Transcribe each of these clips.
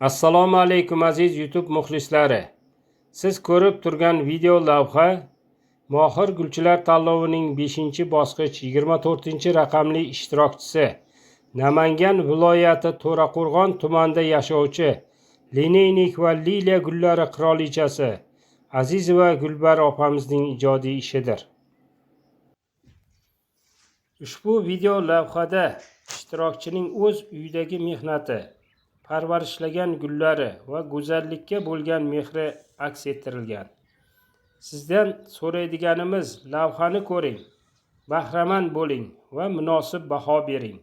Assalomu alaykum aziz YouTube muxlislari. Siz ko'rib turgan video lavha Mohir gulchilar tanlovining 5-bosqich 24-raqamli ishtirokchisi, Namangan viloyati To'raqo'rg'on tumanida yashovchi lineynik va liliya gullari qirolichasi Azizova Gulbar opamizning ijodiy ishidir. Ushbu video lavhada ishtirokchining o'z uyidagi mehnati, parvarishlagan gullari va go'zallikka bo'lgan mehri aks ettirilgan. Sizdan so'raydiganimiz, lavhani ko'ring, bahramand bo'ling va munosib baho bering.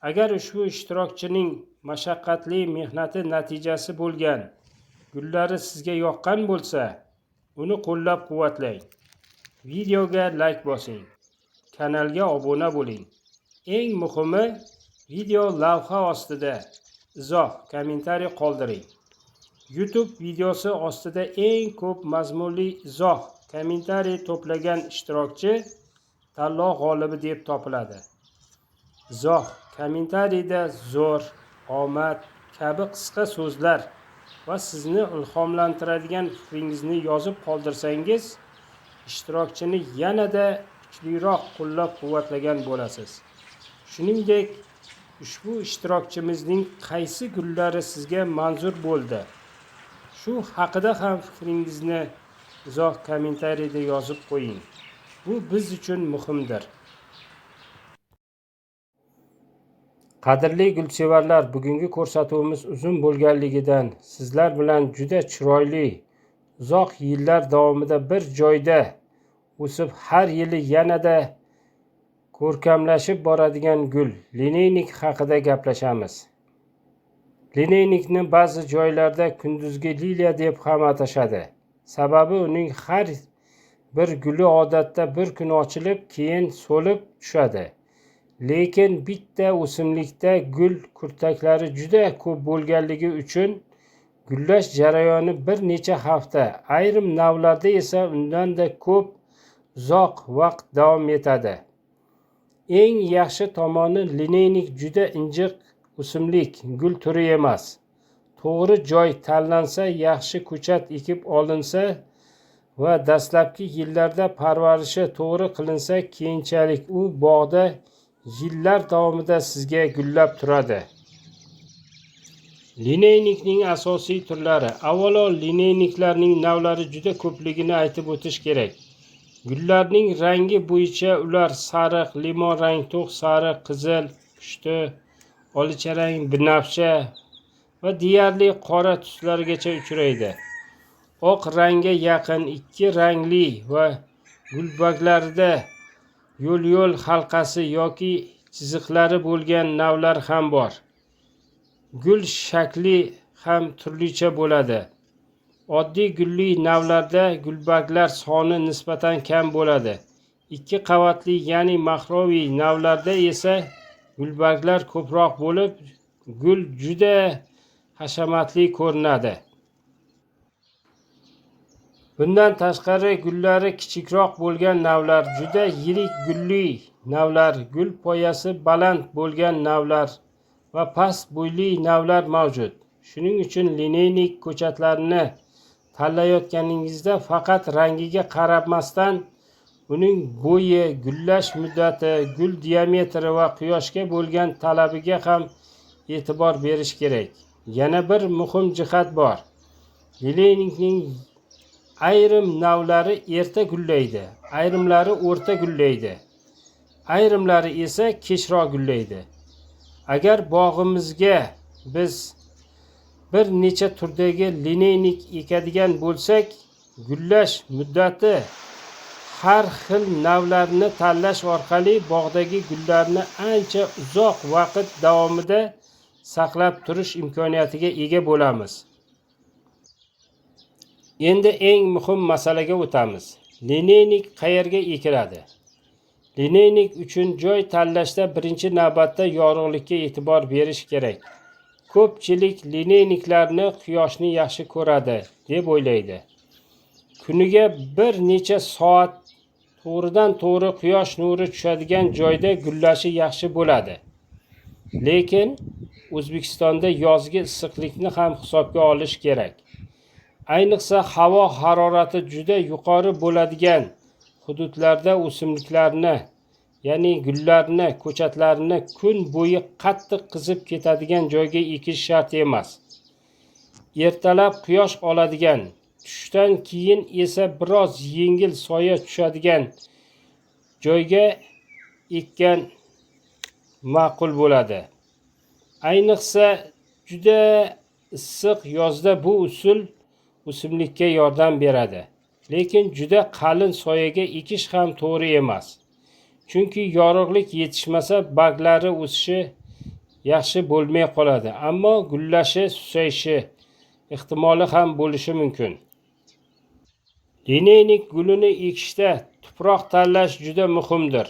Agar ushbu ishtirokchining mashaqqatli mehnati natijasi bo'lgan gullari sizga yoqqan bo'lsa, uni qo'llab-quvvatlang. Videoga like bosing, kanalga obuna bo'ling. Eng muhimi, video lavha ostida izoh, kommentariy qoldiring. YouTube videosi ostida eng ko'p mazmunli izoh, kommentariy to'plagan ishtirokchi tanlov g'olibi deb topiladi. Izoh, kommentariyda zo'r, omad kabi qisqa so'zlar va sizni ilhomlantiradigan fikringizni yozib qoldirsangiz, ishtirokchini yanada kuchliroq qo'llab-quvvatlagan bo'lasiz. Shuningdek, ushbu ishtirokchimizning qaysi gullari sizga manzur bo'ldi? Shu haqida ham fikringizni izoh kommentariyda yozib qo'ying. Bu biz uchun muhimdir. Qadrli gulsevarlar, bugungi ko'rsatuvimiz uzun bo'lganligidan sizlar bilan juda chiroyli, uzoq yillar davomida bir joyda o'sib har yili yanada ko'rkamlashib boradigan gul lineynik haqida gaplashamiz. Lineynikni ba'zi joylarda kunduzgi liliya deb ham atashadi. Sababi uning har bir guli odatda bir kun ochilib, keyin so'lib tushadi. Lekin bitta o'simlikda gul kurtaklari juda ko'p bo'lganligi uchun gullash jarayoni bir necha hafta, ayrim navlarda esa undan-da ko'p uzoq vaqt davom etadi. Eng yaxshi tomoni, lineynik juda injiq o'simlik, gul turi emas. To'g'ri joy tanlansa, yaxshi ko'chat ekib olinsa va dastlabki yillarda parvarishi to'g'ri qilinsa, keyinchalik u bog'da yillar davomida sizga gullab turadi. Lineynikning asosiy turlari. Avvalo, lineyniklarning navlari juda ko'pligini aytib o'tish kerak. Gullarning rangi bo'yicha ular sariq, limon rang, to'q sariq, qizil, pushti, olicharang, binafsha va deyarli qora tuslargacha uchraydi. Oq rangga yaqin ikki rangli va gulbaglarida yo'l halqasi yoki chiziqlari bo'lgan navlar ham bor. Gul shakli ham turlicha bo'ladi. Oddiy gulli navlarda gulbaglar soni nisbatan kam bo'ladi. Ikki qavatli, ya'ni mahroviy navlarda esa gulbaglar ko'proq bo'lib, gul juda hashamatli ko'rinadi. Bundan tashqari, gullari kichikroq bo'lgan navlar, juda yirik gulli navlar, gul poyasi baland bo'lgan navlar va past bo'yli navlar mavjud. Shuning uchun lineynik ko'chatlarini tanlayotganingizda faqat rangiga qaramasdan, uning bo'yi, gullash muddati, gul diametri va quyoshga bo'lgan talabiga ham e'tibor berish kerak. Yana bir muhim jihat bor. Lineynikning ayrim navlari erta gullaydi, ayrimlari o'rta gullaydi, ayrimlari esa kechroq gullaydi. Agar bog'imizga biz bir necha turdagi lineynik ekadigan bo'lsak, gullash muddati har xil navlarni tanlash orqali bog'dagi gullarni ancha uzoq vaqt davomida saqlab turish imkoniyatiga ega bo'lamiz. Endi eng muhim masalaga o'tamiz. Lineynik qayerga ekiladi? Lineynik uchun joy tanlashda birinchi navbatda yorug'likka e'tibor berish kerak. Ko'pchilik lineyniklarni quyoshni yaxshi ko'radi deb o'ylaydi. Kuniga bir necha soat to'g'ridan to'g'ri quyosh nuri tushadigan joyda gullashi yaxshi bo'ladi. Lekin O'zbekistonda yozgi issiqlikni ham hisobga olish kerak. Ayniqsa havo harorati juda yuqori bo'ladigan hududlarda o'simliklarni, ya'ni gullarni, ko'chatlarni kun bo'yi qattiq qizib ketadigan joyga ekish shart emas. Ertalab quyosh oladigan, tushdan keyin esa biroz yengil soya tushadigan joyga ekkan ma'qul bo'ladi. Ayniqsa juda issiq yozda bu usul o'simlikka yordam beradi. Lekin juda qalin soyaga ekish ham to'g'ri emas. Chunki yorug'lik yetishmasa barglari o'sishi yaxshi bo'lmay qoladi, ammo gullashi, susayishi ehtimoli ham bo'lishi mumkin. Lineynik gulini ekishda tuproq tanlash juda muhimdir.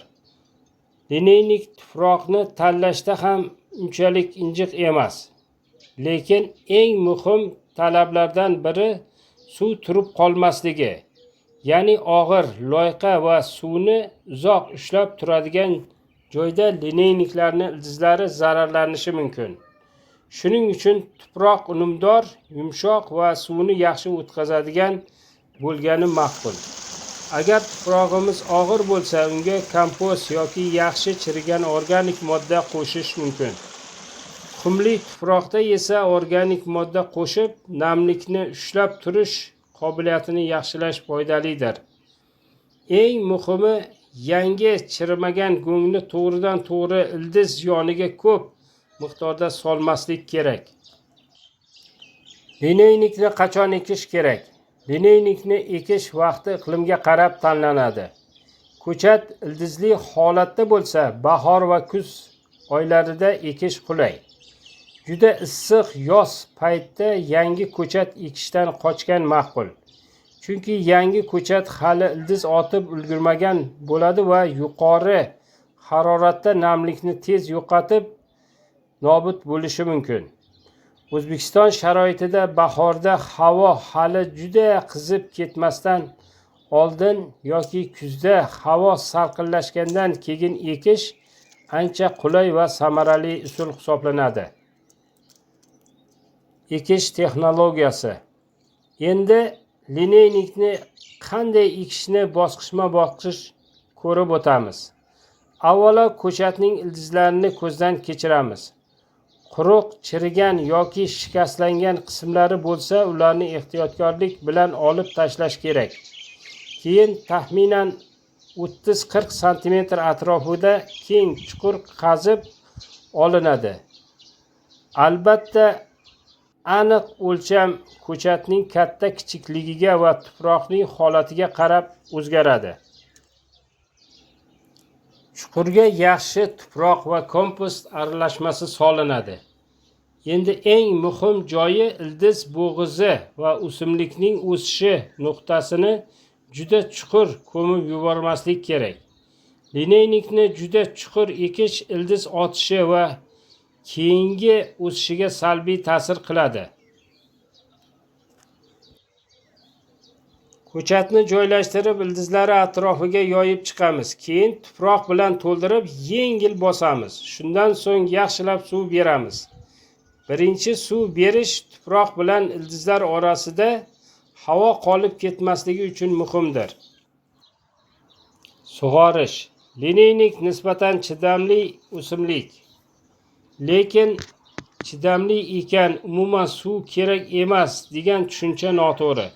Lineynik tuproqni tanlashda ham unchalik injiq emas. Lekin eng muhim talablardan biri suv turib qolmasligi. Ya'ni og'ir, loyqa va suvni uzoq ushlab turadigan joyda lineyniklarning ildizlari zararlanishi mumkin. Shuning uchun tuproq unumdor, yumshoq va suvni yaxshi o'tkazadigan bo'lgani ma'qul. Agar tuprog'imiz og'ir bo'lsa, unga kompost yoki yaxshi chirigan organik modda qo'shish mumkin. Qumli tuproqda esa organik modda qo'shib, namlikni ushlab turish qobiliyatini yaxshilash foydalidir. Eng muhimi, yangi chirimagan go'ngni to'g'ridan to'g'ri ildiz yoniga ko'p miqdorda solmaslik kerak. Lineynikni qachon ekish kerak? Lineynikni ekish vaqti iqlimga qarab tanlanadi. Ko'chat ildizli holatda bo'lsa, bahor va kuz oylarida ekish qulay. Juda issiq yoz paytida yangi ko'chat ekishdan qochgan ma'qul. Chunki yangi ko'chat hali ildiz otib ulgurmagan bo'ladi va yuqori haroratda namlikni tez yo'qotib, nobud bo'lishi mumkin. O'zbekiston sharoitida bahorda havo hali juda qizib ketmasdan oldin yoki kuzda havo salqinlashgandan keyin ekish ancha qulay va samarali usul hisoblanadi. Ekish texnologiyasi. Endi lineynikni qanday ekishni bosqichma-bosqich ko'rib o'tamiz. Avvalo ko'chatning ildizlarini ko'zdan kechiramiz. Quruq, chirigan yoki shikastlangan qismlari bo'lsa, ularni ehtiyotkorlik bilan olib tashlash kerak. Keyin taxminan 30-40 sm atrofida keng chuqur qazib olinadi. Albatta, aniq o'lcham ko'chatning katta kichikligiga va tuproqning holatiga qarab o'zgaradi. Chuqurga yaxshi tuproq va kompost aralashmasi solinadi. Endi eng muhim joyi ildiz bo'g'izi va o'simlikning o'sishi nuqtasini juda chuqur ko'mib yubormaslik kerak. Lineynikni juda chuqur ekish ildiz otishi va keyingi o'sishiga salbiy ta'sir qiladi. Ko'chatni joylashtirib, ildizlari atrofiga yoyib chiqamiz. Keyin tuproq bilan to'ldirib, yengil bosamiz. Shundan so'ng yaxshilab suv beramiz. Birinchi suv berish tuproq bilan ildizlar orasida havo qolib ketmasligi uchun muhimdir. Sug'orish. Lineynik nisbatan chidamli o'simlik. Lekin chidamli ekan, umuman suv kerak emas degan tushuncha noto'g'ri.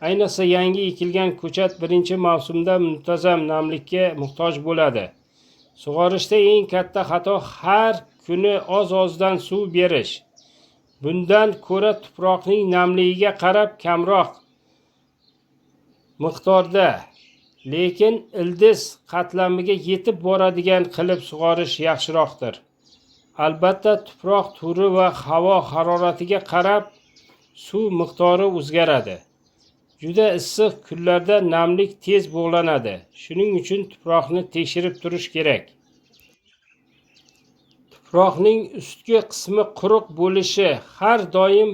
Ayniqsa yangi ekilgan ko'chat birinchi mavsumda muntazam namlikka muhtoj bo'ladi. Sug'orishda eng katta xato har kuni oz-ozdan suv berish. Bundan ko'ra tuproqning namligiga qarab kamroq miqdorda, lekin ildiz qatlamiga yetib boradigan qilib sug'orish yaxshiroqdir. Albatta, tuproq turi va havo haroratiga qarab suv miqdori o'zgaradi. Juda issiq kunlarda namlik tez bug'lanadi. Shuning uchun tuproqni tekshirib turish kerak. Tuproqning ustki qismi quruq bo'lishi har doim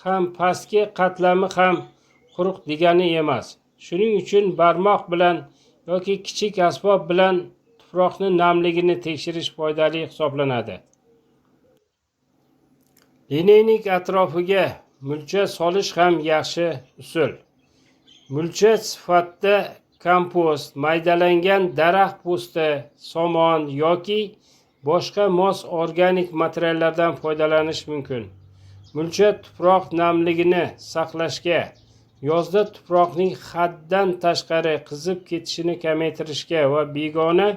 ham pastki qatlami ham quruq degani emas. Shuning uchun barmoq bilan yoki kichik asbob bilan tuproqning namligini tekshirish foydali hisoblanadi. Lineynik atrofiga mulcha solish ham yaxshi usul. Mulcha sifatida kompost, maydalangan daraxt po'sti, somon yoki boshqa mos organik materiallardan foydalanish mumkin. Mulcha tuproq namligini saqlashga, yozda tuproqning haddan tashqari qizib ketishini kamaytirishga va begona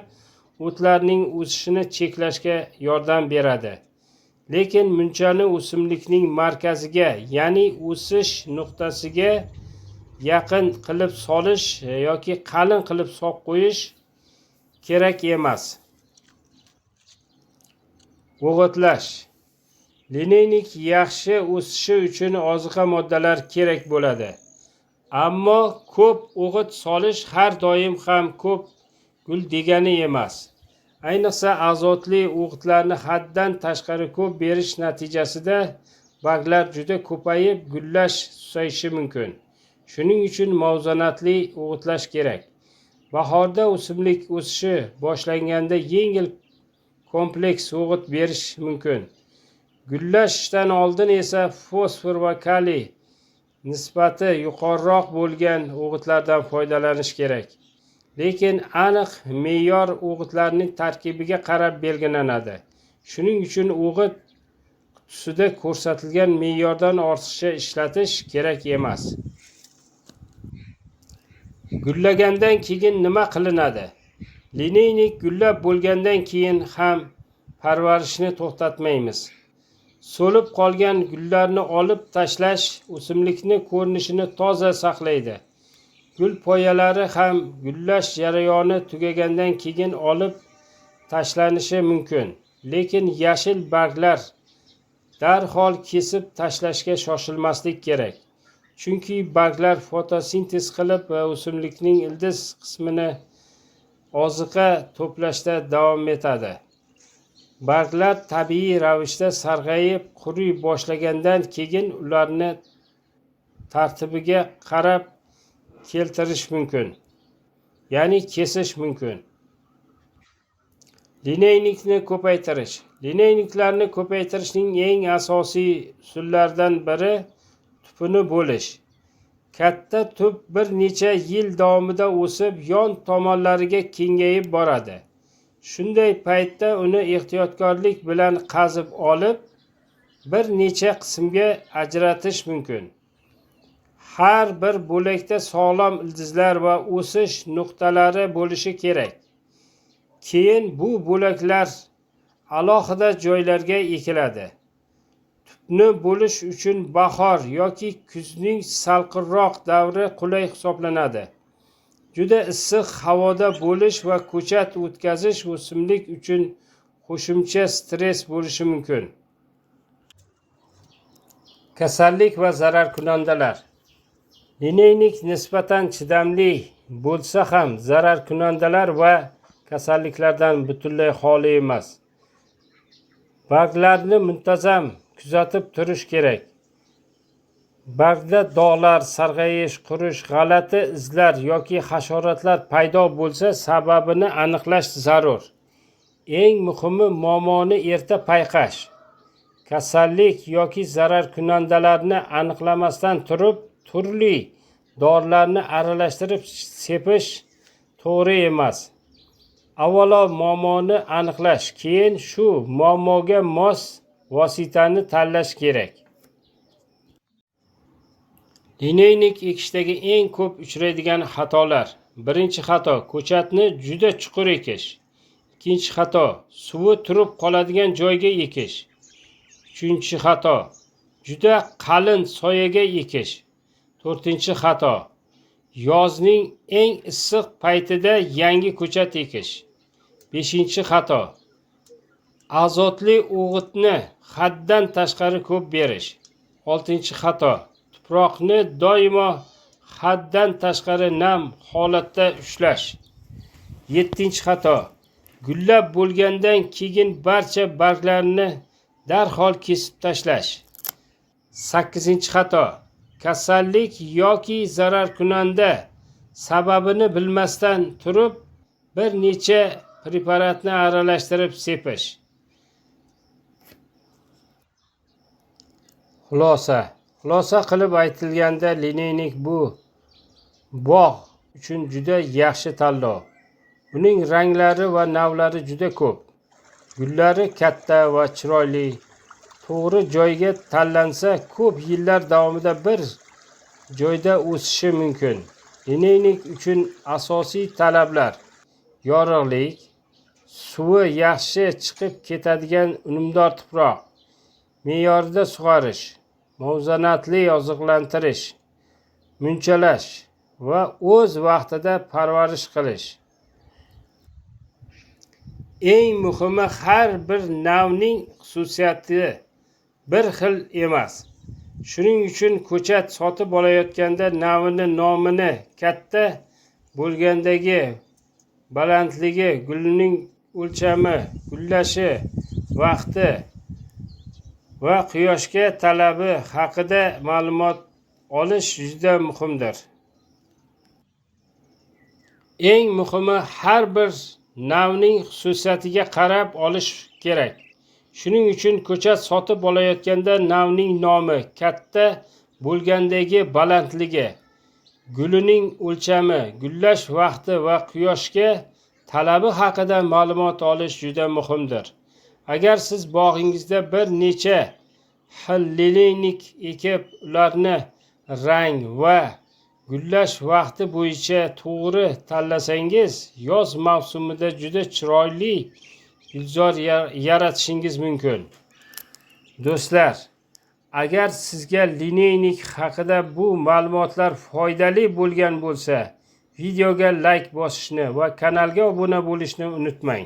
o'tlarning o'sishini cheklashga yordam beradi. Lekin mulchani o'simlikning markaziga, ya'ni o'sish nuqtasiga yaqin qilib solish yoki qalin qilib solib qo'yish kerak emas. O'g'itlash. Lineynik yaxshi o'sishi uchun oziqa moddalar kerak bo'ladi. Ammo ko'p o'g'it solish har doim ham ko'p gul degani emas. Ayniqsa azotli o'g'itlarni haddan tashqari ko'p berish natijasida barglar juda ko'payib, gullash susayishi mumkin. Shuning uchun muvozanatli o'g'itlash kerak. Bahorda o'simlik o'sishi boshlanganda yengil kompleks o'g'it berish mumkin. Gullashdan oldin esa fosfor va kaliy nisbati yuqoriroq bo'lgan o'g'itlardan foydalanish kerak. Lekin aniq me'yor o'g'itlarning tarkibiga qarab belgilanadi. Shuning uchun o'g'it qutisida ko'rsatilgan me'yordan ortiqcha ishlatish kerak emas. Gullagandan keyin nima qilinadi? Lineynik gullab bo'lgandan keyin ham parvarishni to'xtatmaymiz. So'lib qolgan gullarni olib tashlash o'simlikni ko'rinishini toza saqlaydi. Gul poyalari ham gullash jarayoni tugagandan keyin olib tashlanishi mumkin. Lekin yashil barglar darhol kesib tashlashga shoshilmaslik kerak. Chunki barglar fotosintez qilib va o'simlikning ildiz qismini oziqa to'plashda davom etadi. Barglar tabiiy ravishda sarg'ayib, quriy boshlagandan keyin ularni tartibiga qarab keltirish mumkin. Ya'ni kesish mumkin. Lineynikni ko'paytirish. Lineyniklarni ko'paytirishning eng asosiy usullaridan biri tupini bo'lish. Katta tup bir necha yil davomida o'sib, yon tomonlariga kengayib boradi. Shunday paytda uni ehtiyotkorlik bilan qazib olib, bir necha qismga ajratish mumkin. Har bir bo'lakda sog'lom ildizlar va o'sish nuqtalari bo'lishi kerak. Keyin bu bo'laklar alohida joylarga ekiladi. Tupni bo'lish uchun bahor yoki kuzning salqinroq davri qulay hisoblanadi. Juda issiq havoda bo'lish va ko'chat o'tkazish o'simlik uchun qo'shimcha stress bo'lishi mumkin. Kasallik va zararkunandalar. Lineynik nisbatan chidamli bo'lsa ham zararkunandalar va kasalliklardan butunlay xoli emas. Barglarni muntazam kuzatib turish kerak. Bargda dog'lar, sarg'ayish, qurish, g'alati izlar yoki hasharotlar paydo bo'lsa, sababini aniqlash zarur. Eng muhimi muammoni erta payqash. Kasallik yoki zararkunandalarni aniqlamasdan turib, turli dorilarni aralashtirib sepish to'g'ri emas. Avvalo muammoni aniqlash, keyin shu muammoga mos vositani tanlash kerak. Lineynik ekishdagi eng ko'p uchraydigan xatolar. Birinchi xato, ko'chatni juda chuqur ekish. Ikkinchi xato, suvi turib qoladigan joyga ekish. Uchinchi xato, juda qalin soyaga ekish. To'rtinchi xato, yozning eng issiq paytida yangi ko'chat ekish. Beshinchi xato, azotli o'g'itni haddan tashqari ko'p berish. Oltinchi xato, tuproqni doimo haddan tashqari nam holatda ushlash. Yettinchi xato, gullab bo'lgandan keyin barcha barglarni darhol kesib tashlash. Sakkizinchi xato, kasallik yoki zararkunanda sababini bilmasdan turib bir necha preparatni aralashtirib sepish. Xulosa qilib aytilganda, lineynik bu bog' uchun juda yaxshi tanlov. Uning ranglari va navlari juda ko'p. Gullari katta va chiroyli. To'g'ri joyga tanlansa, ko'p yillar davomida bir joyda o'sishi mumkin. Lineynik uchun asosiy talablar: yorug'lik, suvi yaxshi chiqib ketadigan unumdor tuproq, me'yorida sug'orish, muvozanatli oziqlantirish, munchalash va o'z vaqtida parvarish qilish. Eng muhimi, har bir navning xususiyati bir xil emas. Shuning uchun ko'chat sotib olayotganda nomini katta bo'lgandagi balandligi, gulning o'lchami, gullashi vaqti va quyoshga talabi haqida ma'lumot olish juda muhimdir. Eng muhimi, har bir navning xususiyatiga qarab olish kerak. Shuning uchun ko'chat sotib olayotganda navning nomi, katta bo'lgandagi balandligi, gulining o'lchami, gullash vaqti va quyoshga talabi haqida ma'lumot olish juda muhimdir. Agar siz bog'ingizda bir necha xil lineynik ekib, ularni rang va gullash vaqti bo'yicha to'g'ri tanlasangiz, yoz mavsumida juda chiroyli gulzor yaratishingiz mumkin. Do'stlar, agar sizga lineynik haqida bu ma'lumotlar foydali bo'lgan bo'lsa, videoga like bosishni va kanalga obuna bo'lishni unutmang.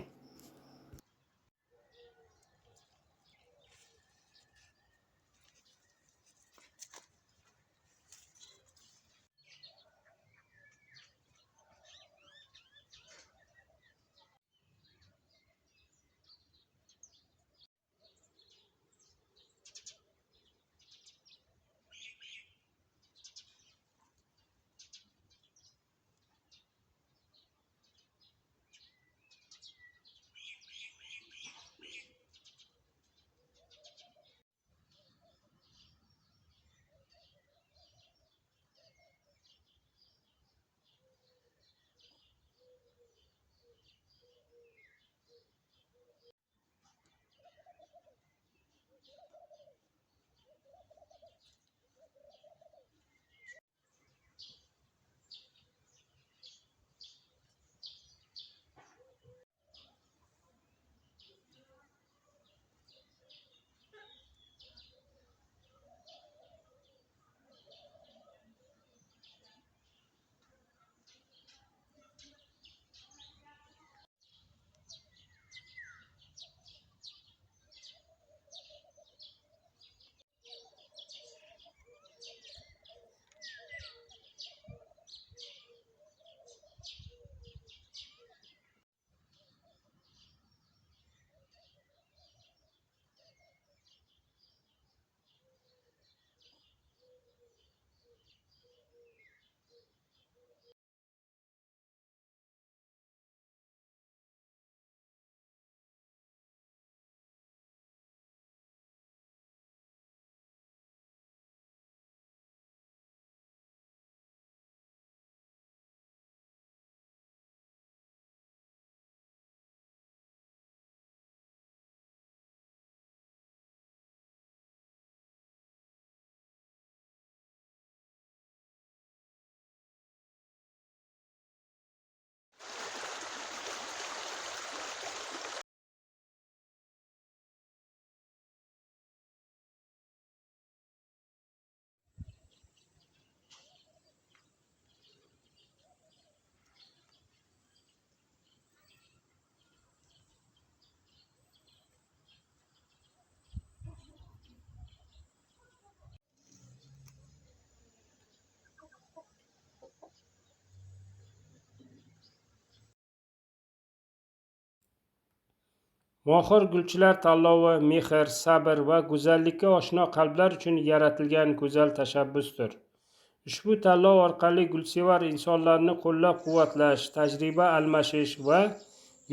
Mohir gulchilar tanlovi mehr, sabr va go'zallikka oshno qalblar uchun yaratilgan go'zal tashabbusdir. Ushbu tanlov orqali gulsevar insonlarni qo'llab-quvvatlash, tajriba almashish va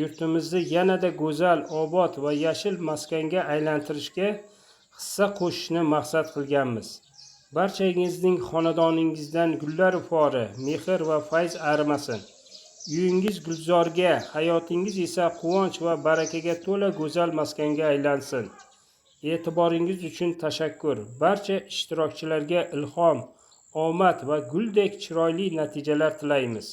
yurtimizni yanada go'zal, obod va yashil maskanga aylantirishga hissa qo'shishni maqsad qilganmiz. Barchangizning xonadoningizdan gullar fori, mehr va fayz arimasin. Uyingiz gulzorga, hayotingiz esa quvonch va barakaga to'la go'zal maskanga aylansin. E'tiboringiz uchun tashakkur. Barcha ishtirokchilarga ilhom, omad va guldek chiroyli natijalar tilaymiz.